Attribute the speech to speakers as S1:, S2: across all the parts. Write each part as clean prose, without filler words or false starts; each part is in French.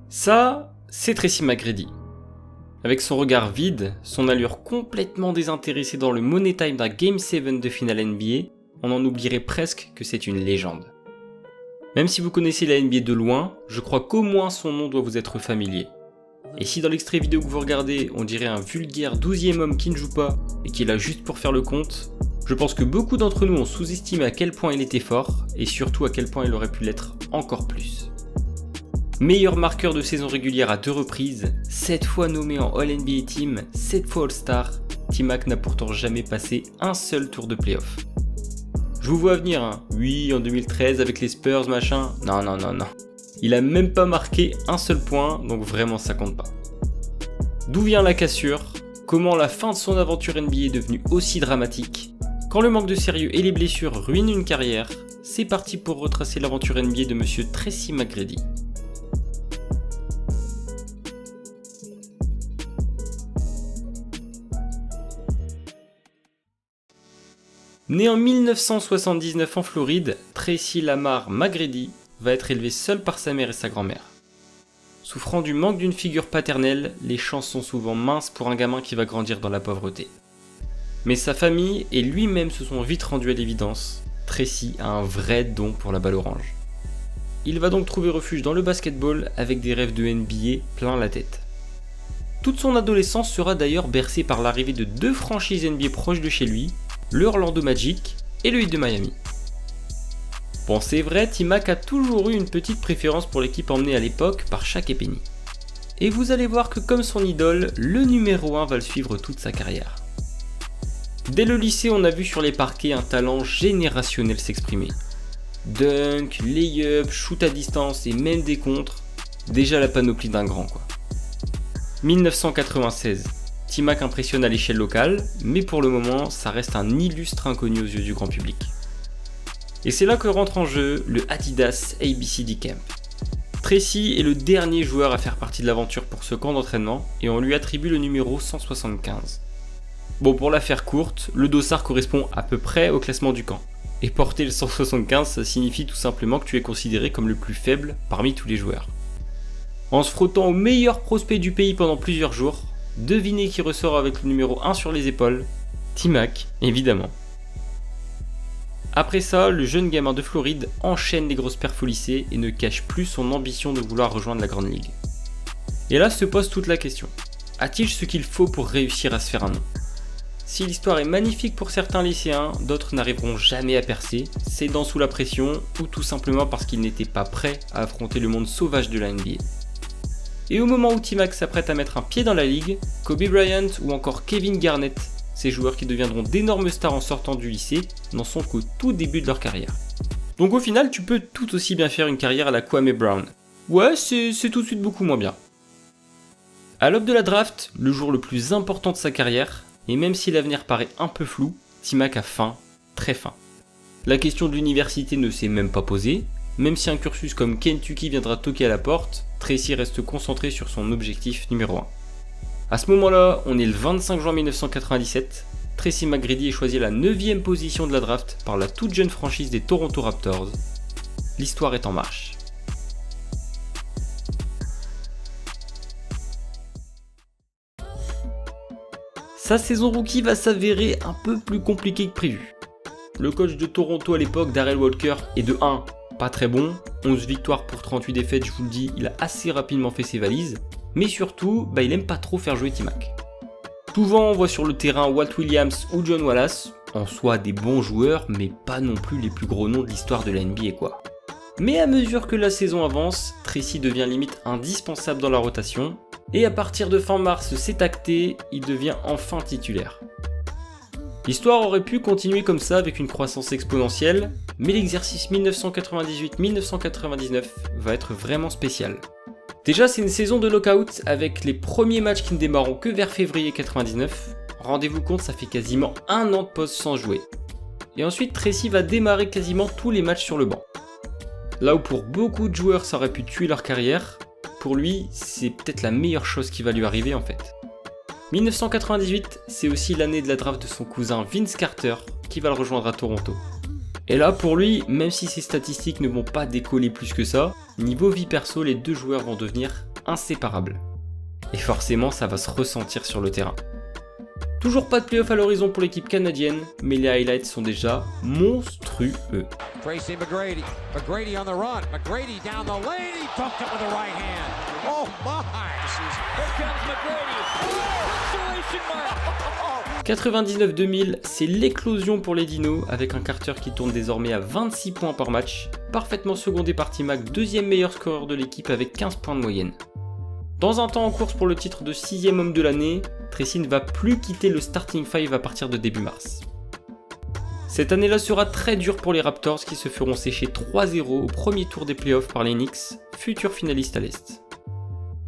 S1: Ça, c'est Tracy McGrady. Avec son regard vide, son allure complètement désintéressée dans le money time d'un Game 7 de finale NBA, on en oublierait presque que c'est une légende. Même si vous connaissez la NBA de loin, je crois qu'au moins son nom doit vous être familier. Et si dans l'extrait vidéo que vous regardez, on dirait un vulgaire 12e homme qui ne joue pas et qui est là juste pour faire le compte, je pense que beaucoup d'entre nous ont sous-estimé à quel point il était fort et surtout à quel point il aurait pu l'être encore plus. Meilleur marqueur de saison régulière à 2 reprises, 7 fois nommé en All-NBA Team, 7 fois All-Star, T-Mac n'a pourtant jamais passé un seul tour de playoff. Je vous vois venir, hein. Oui, en 2013 avec les Spurs, machin. Non. Il a même pas marqué un seul point, donc vraiment ça compte pas. D'où vient la cassure? Comment la fin de son aventure NBA est devenue aussi dramatique? Quand le manque de sérieux et les blessures ruinent une carrière, c'est parti pour retracer l'aventure NBA de monsieur Tracy McGrady. Né en 1979 en Floride, Tracy Lamar McGrady va être élevé seul par sa mère et sa grand-mère. Souffrant du manque d'une figure paternelle, les chances sont souvent minces pour un gamin qui va grandir dans la pauvreté. Mais sa famille et lui-même se sont vite rendus à l'évidence, Tracy a un vrai don pour la balle orange. Il va donc trouver refuge dans le basketball avec des rêves de NBA plein la tête. Toute son adolescence sera d'ailleurs bercée par l'arrivée de 2 franchises NBA proches de chez lui, le Orlando Magic et le Heat de Miami. Bon, c'est vrai, T-Mac a toujours eu une petite préférence pour l'équipe emmenée à l'époque par Shaq Penny. Et vous allez voir que comme son idole, le numéro 1 va le suivre toute sa carrière. Dès le lycée, on a vu sur les parquets un talent générationnel s'exprimer. Dunk, lay-up, shoot à distance et même des contres, déjà la panoplie d'un grand quoi. 1996. T-Mac impressionne à l'échelle locale, mais pour le moment, ça reste un illustre inconnu aux yeux du grand public. Et c'est là que rentre en jeu le Adidas ABCD Camp. Tracy est le dernier joueur à faire partie de l'aventure pour ce camp d'entraînement, et on lui attribue le numéro 175. Bon, pour la faire courte, le dossard correspond à peu près au classement du camp. Et porter le 175, ça signifie tout simplement que tu es considéré comme le plus faible parmi tous les joueurs. En se frottant au meilleur prospect du pays pendant plusieurs jours, devinez qui ressort avec le numéro 1 sur les épaules? T-Mac, évidemment. Après ça, le jeune gamin de Floride enchaîne les grosses perfs au lycée et ne cache plus son ambition de vouloir rejoindre la grande ligue. Et là se pose toute la question. A-t-il ce qu'il faut pour réussir à se faire un nom? Si l'histoire est magnifique pour certains lycéens, d'autres n'arriveront jamais à percer, cédant sous la pression ou tout simplement parce qu'ils n'étaient pas prêts à affronter le monde sauvage de la NBA. Et au moment où T-Mac s'apprête à mettre un pied dans la ligue, Kobe Bryant ou encore Kevin Garnett, ces joueurs qui deviendront d'énormes stars en sortant du lycée, n'en sont qu'au tout début de leur carrière. Donc au final, tu peux tout aussi bien faire une carrière à la Kwame Brown. Ouais, c'est tout de suite beaucoup moins bien. À l'aube de la draft, le jour le plus important de sa carrière, et même si l'avenir paraît un peu flou, T-Mac a faim, très faim. La question de l'université ne s'est même pas posée, même si un cursus comme Kentucky viendra toquer à la porte, Tracy reste concentré sur son objectif numéro 1. A ce moment-là, on est le 25 juin 1997, Tracy McGrady est choisi à la 9ème position de la draft par la toute jeune franchise des Toronto Raptors. L'histoire est en marche. Sa saison rookie va s'avérer un peu plus compliquée que prévu. Le coach de Toronto à l'époque, Darrell Walker, est de 1, pas très bon, 11 victoires pour 38 défaites, je vous le dis, il a assez rapidement fait ses valises, mais surtout, il aime pas trop faire jouer T-Mac. Souvent on voit sur le terrain Walt Williams ou John Wallace, en soi des bons joueurs, mais pas non plus les plus gros noms de l'histoire de la NBA quoi. Mais à mesure que la saison avance, Tracy devient limite indispensable dans la rotation, et à partir de fin mars c'est acté, il devient enfin titulaire. L'histoire aurait pu continuer comme ça avec une croissance exponentielle, mais l'exercice 1998-1999 va être vraiment spécial. Déjà c'est une saison de lockout avec les premiers matchs qui ne démarreront que vers février 99, rendez-vous compte ça fait quasiment un an de pause sans jouer. Et ensuite Tracy va démarrer quasiment tous les matchs sur le banc. Là où pour beaucoup de joueurs ça aurait pu tuer leur carrière, pour lui c'est peut-être la meilleure chose qui va lui arriver en fait. 1998, c'est aussi l'année de la draft de son cousin Vince Carter qui va le rejoindre à Toronto. Et là pour lui, même si ses statistiques ne vont pas décoller plus que ça, niveau vie perso les deux joueurs vont devenir inséparables. Et forcément, ça va se ressentir sur le terrain. Toujours pas de playoff à l'horizon pour l'équipe canadienne, mais les highlights sont déjà monstrueux.
S2: Tracy McGrady. McGrady on the run. McGrady down the lane. He dunked it with the right hand. Oh my! Here comes McGrady. Oh,
S1: 99-2000, c'est l'éclosion pour les Dinos, avec un Carter qui tourne désormais à 26 points par match, parfaitement secondé par T-Mac, deuxième meilleur scoreur de l'équipe avec 15 points de moyenne. Dans un temps en course pour le titre de 6ème homme de l'année, Tracy ne va plus quitter le starting 5 à partir de début mars. Cette année-là sera très dure pour les Raptors qui se feront sécher 3-0 au premier tour des playoffs par les Knicks, futurs finalistes à l'Est.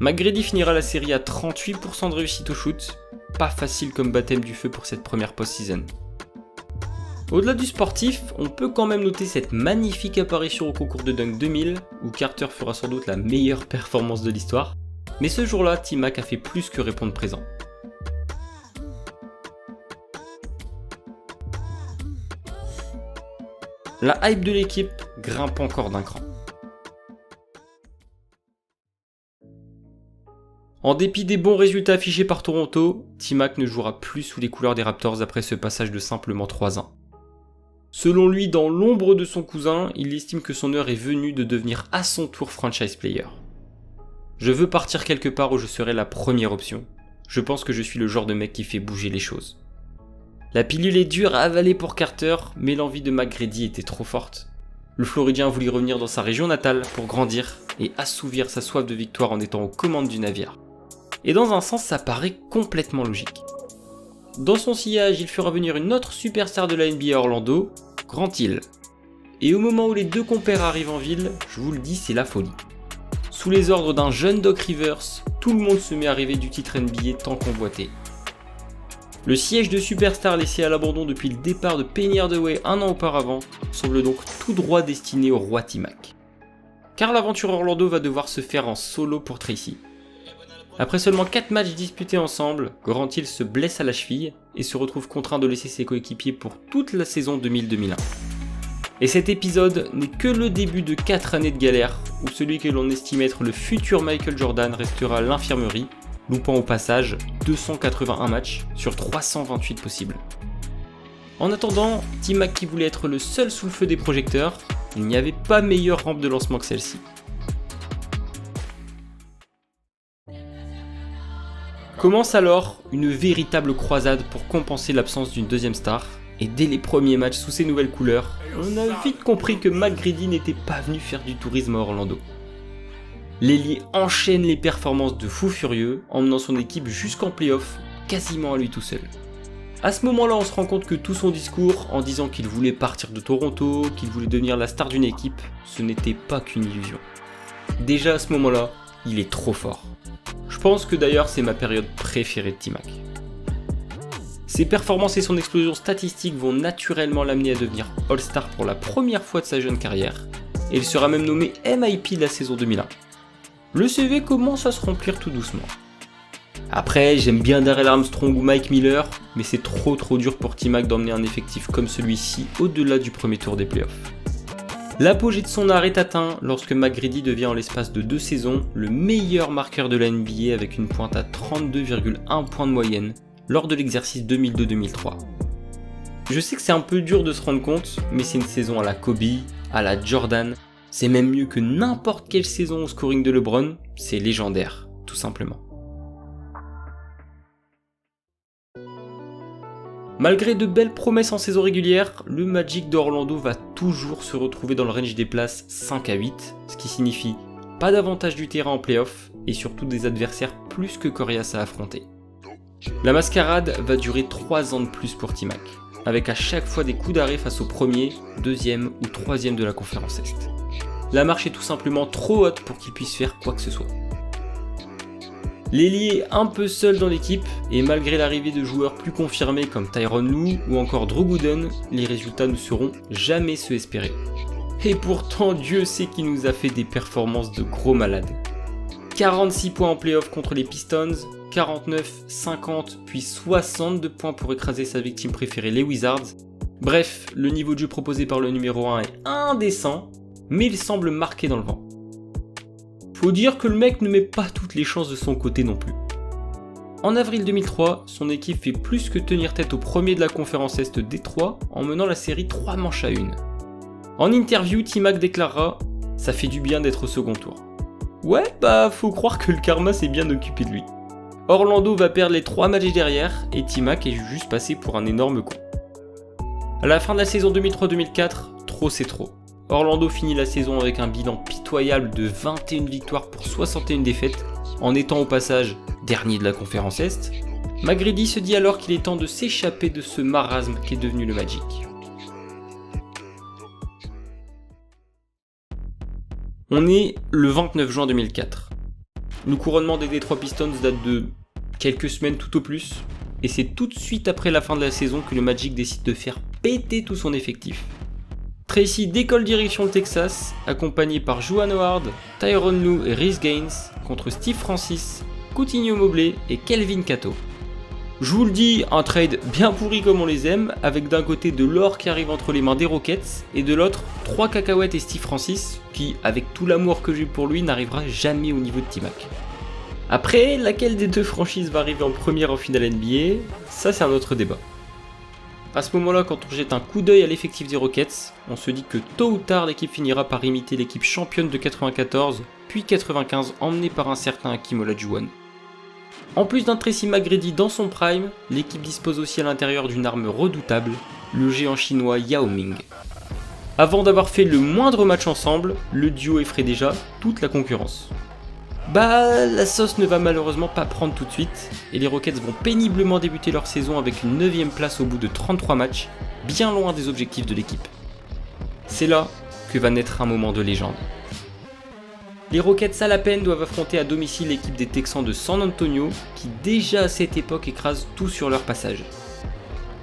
S1: McGrady finira la série à 38% de réussite au shoot, pas facile comme baptême du feu pour cette première post-season. Au-delà du sportif, on peut quand même noter cette magnifique apparition au concours de Dunk 2000, où Carter fera sans doute la meilleure performance de l'histoire, mais ce jour-là, T-Mac a fait plus que répondre présent. La hype de l'équipe grimpe encore d'un cran. En dépit des bons résultats affichés par Toronto, T-Mac ne jouera plus sous les couleurs des Raptors après ce passage de simplement 3 ans. Selon lui, dans l'ombre de son cousin, il estime que son heure est venue de devenir à son tour franchise player. Je veux partir quelque part où je serai la première option. Je pense que je suis le genre de mec qui fait bouger les choses. La pilule est dure à avaler pour Carter, mais l'envie de McGrady était trop forte. Le Floridien voulait revenir dans sa région natale pour grandir et assouvir sa soif de victoire en étant aux commandes du navire. Et dans un sens, ça paraît complètement logique. Dans son sillage, il fera venir une autre superstar de la NBA à Orlando, Grant Hill. Et au moment où les deux compères arrivent en ville, je vous le dis, c'est la folie. Sous les ordres d'un jeune Doc Rivers, tout le monde se met à rêver du titre NBA tant convoité. Le siège de superstar laissé à l'abandon depuis le départ de Penny Hardaway un an auparavant semble donc tout droit destiné au roi T-Mac. Car l'aventure Orlando va devoir se faire en solo pour Tracy. Après seulement 4 matchs disputés ensemble, Grant Hill se blesse à la cheville et se retrouve contraint de laisser ses coéquipiers pour toute la saison 2000-2001. Et cet épisode n'est que le début de 4 années de galère où celui que l'on estime être le futur Michael Jordan restera à l'infirmerie, loupant au passage 281 matchs sur 328 possibles. En attendant, T-Mac qui voulait être le seul sous le feu des projecteurs, il n'y avait pas meilleure rampe de lancement que celle-ci. Commence alors une véritable croisade pour compenser l'absence d'une deuxième star, et dès les premiers matchs sous ces nouvelles couleurs, on a vite compris que McGrady n'était pas venu faire du tourisme à Orlando. L'ailier enchaîne les performances de fou furieux, emmenant son équipe jusqu'en playoff, quasiment à lui tout seul. À ce moment-là, on se rend compte que tout son discours, en disant qu'il voulait partir de Toronto, qu'il voulait devenir la star d'une équipe, ce n'était pas qu'une illusion. Déjà à ce moment-là, il est trop fort. Je pense que d'ailleurs c'est ma période préférée de T-Mac. Ses performances et son explosion statistique vont naturellement l'amener à devenir All-Star pour la première fois de sa jeune carrière, et il sera même nommé MIP de la saison 2001. Le CV commence à se remplir tout doucement. Après, j'aime bien Darrell Armstrong ou Mike Miller, mais c'est trop dur pour T-Mac d'emmener un effectif comme celui-ci au-delà du premier tour des playoffs. L'apogée de son art est atteint lorsque McGrady devient en l'espace de 2 saisons le meilleur marqueur de la NBA avec une pointe à 32,1 points de moyenne lors de l'exercice 2002-2003. Je sais que c'est un peu dur de se rendre compte, mais c'est une saison à la Kobe, à la Jordan, c'est même mieux que n'importe quelle saison au scoring de LeBron, c'est légendaire, tout simplement. Malgré de belles promesses en saison régulière, le Magic d'Orlando va toujours se retrouver dans le range des places 5 à 8, ce qui signifie pas d'avantage du terrain en playoff et surtout des adversaires plus que coriaces à affronter. La mascarade va durer 3 ans de plus pour T-Mac, avec à chaque fois des coups d'arrêt face au premier, deuxième ou troisième de la conférence Est. La marche est tout simplement trop haute pour qu'il puisse faire quoi que ce soit. L'ailier est un peu seul dans l'équipe, et malgré l'arrivée de joueurs plus confirmés comme Tyronn Lue ou encore Drew Gooden, les résultats ne seront jamais ceux espérés. Et pourtant, Dieu sait qu'il nous a fait des performances de gros malades. 46 points en playoff contre les Pistons, 49, 50, puis 62 points pour écraser sa victime préférée, les Wizards. Bref, le niveau de jeu proposé par le numéro 1 est indécent, mais il semble marqué dans le vent. Faut dire que le mec ne met pas toutes les chances de son côté non plus. En avril 2003, son équipe fait plus que tenir tête au premier de la conférence Est Détroit en menant la série 3 manches à 1. En interview, T-Mac déclarera « Ça fait du bien d'être au second tour ». Ouais, faut croire que le karma s'est bien occupé de lui. Orlando va perdre les 3 matchs derrière et T-Mac est juste passé pour un énorme con. À la fin de la saison 2003-2004, trop c'est trop. Orlando finit la saison avec un bilan pitoyable de 21 victoires pour 61 défaites, en étant au passage dernier de la conférence Est. McGrady se dit alors qu'il est temps de s'échapper de ce marasme qu'est devenu le Magic. On est le 29 juin 2004. Le couronnement des Detroit Pistons date de quelques semaines tout au plus, et c'est tout de suite après la fin de la saison que le Magic décide de faire péter tout son effectif. Tracy décolle direction le Texas, accompagné par Juwan Howard, Tyronn Lue et Rhys Gaines, contre Steve Francis, Coutinho Mobley et Kelvin Cato. Je vous le dis, un trade bien pourri comme on les aime, avec d'un côté de l'or qui arrive entre les mains des Rockets, et de l'autre, 3 cacahuètes et Steve Francis, qui, avec tout l'amour que j'ai pour lui, n'arrivera jamais au niveau de T-Mac. Après, laquelle des deux franchises va arriver en première en finale NBA, ça c'est un autre débat. À ce moment-là, quand on jette un coup d'œil à l'effectif des Rockets, on se dit que tôt ou tard l'équipe finira par imiter l'équipe championne de 94, puis 95 emmenée par un certain Hakeem Olajuwon. En plus d'un Tracy McGrady dans son prime, l'équipe dispose aussi à l'intérieur d'une arme redoutable, le géant chinois Yao Ming. Avant d'avoir fait le moindre match ensemble, le duo effraie déjà toute la concurrence. La sauce ne va malheureusement pas prendre tout de suite, et les Rockets vont péniblement débuter leur saison avec une 9ème place au bout de 33 matchs, bien loin des objectifs de l'équipe. C'est là que va naître un moment de légende. Les Rockets à la peine doivent affronter à domicile l'équipe des Texans de San Antonio, qui déjà à cette époque écrase tout sur leur passage.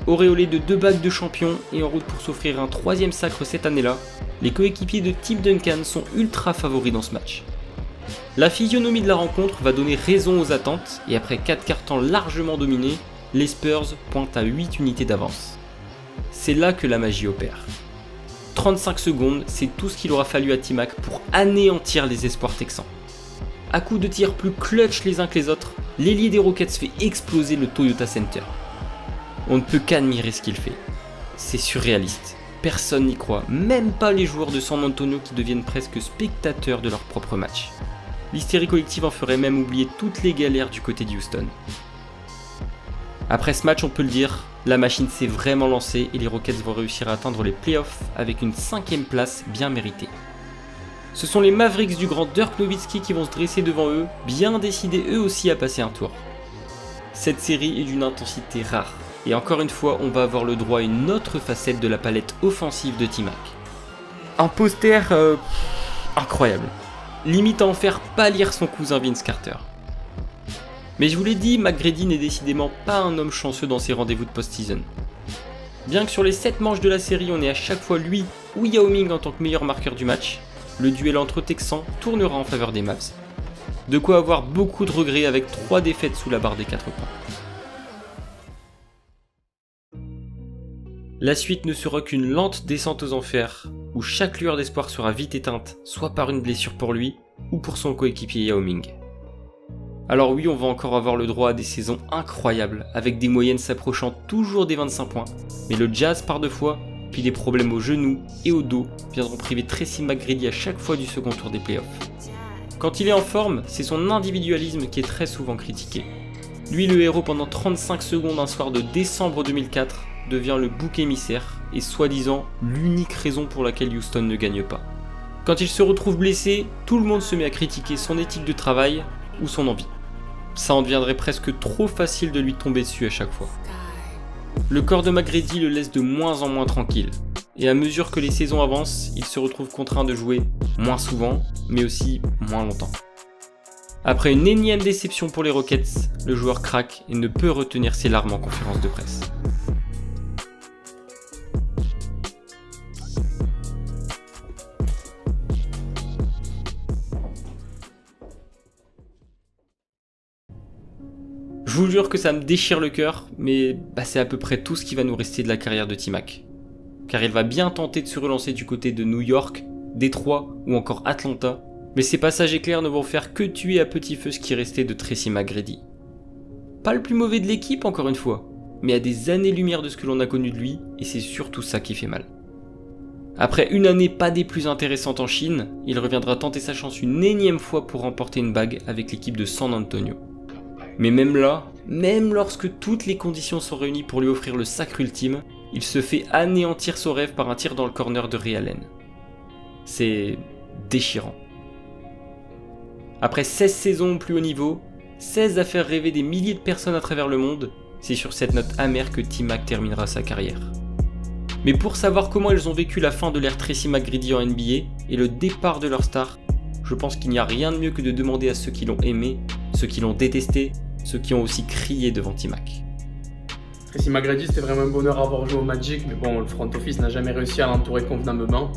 S1: Auréolés de 2 bagues de champion et en route pour s'offrir un 3ème sacre cette année-là, les coéquipiers de Tim Duncan sont ultra favoris dans ce match. La physionomie de la rencontre va donner raison aux attentes et après 4 quarts-temps largement dominés, les Spurs pointent à 8 unités d'avance. C'est là que la magie opère. 35 secondes, c'est tout ce qu'il aura fallu à T-Mac pour anéantir les espoirs texans. À coups de tirs plus clutch les uns que les autres, l'ailier des Rockets fait exploser le Toyota Center. On ne peut qu'admirer ce qu'il fait. C'est surréaliste. Personne n'y croit, même pas les joueurs de San Antonio qui deviennent presque spectateurs de leur propre match. L'hystérie collective en ferait même oublier toutes les galères du côté de Houston. Après ce match, on peut le dire, la machine s'est vraiment lancée et les Rockets vont réussir à atteindre les playoffs avec une 5ème place bien méritée. Ce sont les Mavericks du grand Dirk Nowitzki qui vont se dresser devant eux, bien décidés eux aussi à passer un tour. Cette série est d'une intensité rare, et encore une fois, on va avoir le droit à une autre facette de la palette offensive de T-Mac. Un poster incroyable. Limite à en faire pâlir son cousin Vince Carter. Mais je vous l'ai dit, McGrady n'est décidément pas un homme chanceux dans ses rendez-vous de post-season. Bien que sur les 7 manches de la série on ait à chaque fois lui ou Yao Ming en tant que meilleur marqueur du match, le duel entre Texans tournera en faveur des Mavs. De quoi avoir beaucoup de regrets avec 3 défaites sous la barre des 4 points. La suite ne sera qu'une lente descente aux enfers, où chaque lueur d'espoir sera vite éteinte, soit par une blessure pour lui, ou pour son coéquipier Yao Ming. Alors oui, on va encore avoir le droit à des saisons incroyables, avec des moyennes s'approchant toujours des 25 points, mais le Jazz par 2 fois, puis des problèmes aux genoux et au dos viendront priver Tracy McGrady à chaque fois du second tour des playoffs. Quand il est en forme, c'est son individualisme qui est très souvent critiqué. Lui, le héros pendant 35 secondes un soir de décembre 2004, devient le bouc émissaire et soi-disant l'unique raison pour laquelle Houston ne gagne pas. Quand il se retrouve blessé, tout le monde se met à critiquer son éthique de travail ou son envie. Ça en deviendrait presque trop facile de lui tomber dessus à chaque fois. Le corps de McGrady le laisse de moins en moins tranquille, et à mesure que les saisons avancent, il se retrouve contraint de jouer moins souvent, mais aussi moins longtemps. Après une énième déception pour les Rockets, le joueur craque et ne peut retenir ses larmes en conférence de presse. Je vous jure que ça me déchire le cœur, mais c'est à peu près tout ce qui va nous rester de la carrière de T-Mac. Car il va bien tenter de se relancer du côté de New York, Détroit ou encore Atlanta, Mais ces passages éclairs ne vont faire que tuer à petit feu ce qui restait de Tracy McGrady. Pas le plus mauvais de l'équipe encore une fois, mais à des années-lumière de ce que l'on a connu de lui, et c'est surtout ça qui fait mal. Après une année pas des plus intéressantes en Chine, il reviendra tenter sa chance une énième fois pour remporter une bague avec l'équipe de San Antonio. Mais même là, même lorsque toutes les conditions sont réunies pour lui offrir le sacre ultime, il se fait anéantir son rêve par un tir dans le corner de Ray Allen. C'est déchirant. Après 16 saisons au plus haut niveau, 16 à faire rêver des milliers de personnes à travers le monde, c'est sur cette note amère que T-Mac terminera sa carrière. Mais pour savoir comment ils ont vécu la fin de l'ère Tracy McGrady en NBA et le départ de leur star, je pense qu'il n'y a rien de mieux que de demander à ceux qui l'ont aimé, ceux qui l'ont détesté, ceux qui ont aussi crié devant T-Mac.
S3: Tracy McGrady, c'était vraiment un bonheur à avoir joué au Magic, mais bon, le front office n'a jamais réussi à l'entourer convenablement.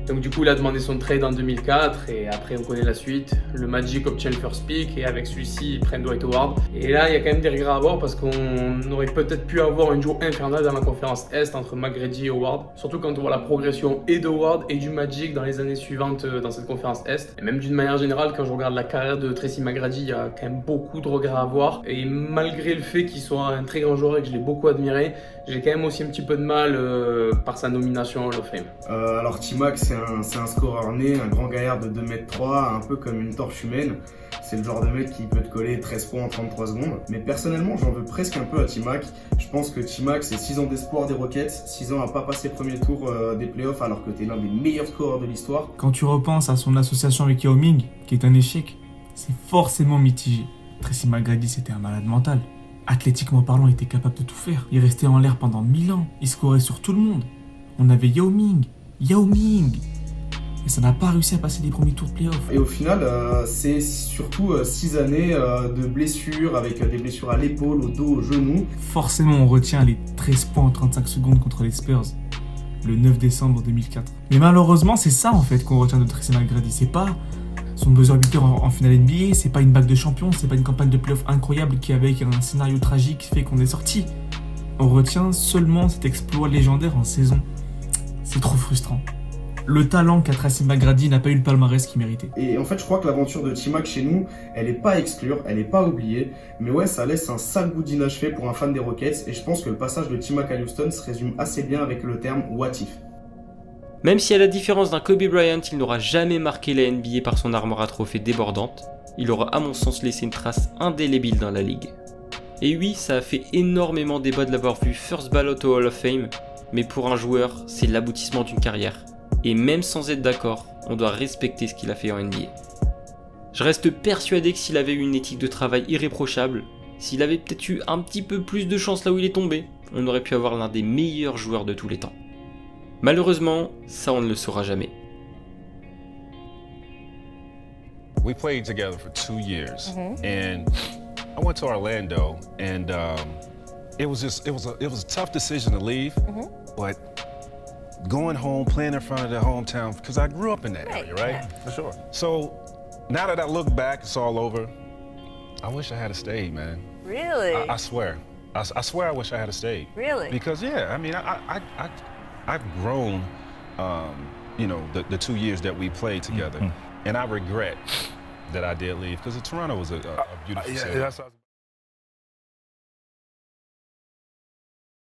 S3: Donc du coup, il a demandé son trade en 2004 et après on connaît la suite. Le Magic obtient le first pick et avec celui-ci, ils prennent Dwight Howard. Et là, il y a quand même des regrets à avoir parce qu'on aurait peut-être pu avoir un duo infernal dans la conférence Est entre McGrady et Howard. Surtout quand on voit la progression et de Howard et du Magic dans les années suivantes dans cette conférence Est. Et même d'une manière générale, quand je regarde la carrière de Tracy McGrady, il y a quand même beaucoup de regrets à avoir. Et malgré le fait qu'il soit un très grand joueur et que je l'ai beaucoup admiré, j'ai quand même aussi un petit peu de mal par sa nomination au Hall of Fame.
S4: Alors T-Mac, c'est un scoreur né, un grand gaillard de 2m3, un peu comme une torche humaine. C'est le genre de mec qui peut te coller 13 points en 33 secondes. Mais personnellement, j'en veux presque un peu à T-Mac. Je pense que T-Mac, c'est 6 ans d'espoir des Rockets, 6 ans à pas passer premier tour des playoffs alors que t'es l'un des meilleurs scoreurs de l'histoire.
S5: Quand tu repenses à son association avec Yao Ming, qui est un échec, c'est forcément mitigé. Tracy McGrady, c'était un malade mental. Athlétiquement parlant, il était capable de tout faire. Il restait en l'air pendant 1000 ans. Il scorait sur tout le monde. On avait Yao Ming. Et ça n'a pas réussi à passer les premiers tours de playoff.
S4: Et au final, c'est surtout 6 années de blessures, avec des blessures à l'épaule, au dos, au genou.
S5: Forcément, on retient les 13 points en 35 secondes contre les Spurs, le 9 décembre 2004. Mais malheureusement, c'est ça en fait qu'on retient de Tracy McGrady. C'est pas son buzzer beater en finale NBA, c'est pas une bague de champion, c'est pas une campagne de playoff incroyable qui avec un scénario tragique fait qu'on est sorti. On retient seulement cet exploit légendaire en saison. C'est trop frustrant. Le talent qu'a Tracy McGrady n'a pas eu le palmarès qu'il méritait.
S4: Et en fait, je crois que l'aventure de T-Mac chez nous, elle est pas à exclure, elle est pas oubliée. Mais ouais, ça laisse un sale goût d'inachevé pour un fan des Rockets. Et je pense que le passage de T-Mac à Houston se résume assez bien avec le terme « what if ».
S1: Même si à la différence d'un Kobe Bryant, il n'aura jamais marqué la NBA par son armoire à trophées débordante, il aura à mon sens laissé une trace indélébile dans la ligue. Et oui, ça a fait énormément débat de l'avoir vu first ballot au Hall of Fame, mais pour un joueur, c'est l'aboutissement d'une carrière. Et même sans être d'accord, on doit respecter ce qu'il a fait en NBA. Je reste persuadé que s'il avait eu une éthique de travail irréprochable, s'il avait peut-être eu un petit peu plus de chance là où il est tombé, on aurait pu avoir l'un des meilleurs joueurs de tous les temps. Malheureusement, ça on ne le saura jamais.
S6: We played together for 2 years, and I went to Orlando, and it was a tough decision to leave, but going home, playing in front of the hometown, because I grew up in that area, right?
S7: Yeah.
S6: For sure. So now that I look back, it's all over. I wish I had stayed, man.
S7: Really?
S6: I swear. I swear I wish I had stayed.
S7: Really?
S6: Because yeah, I mean, I've grown, you know, the 2 years that we played together, and I regret that I did leave because Toronto was a beautiful city.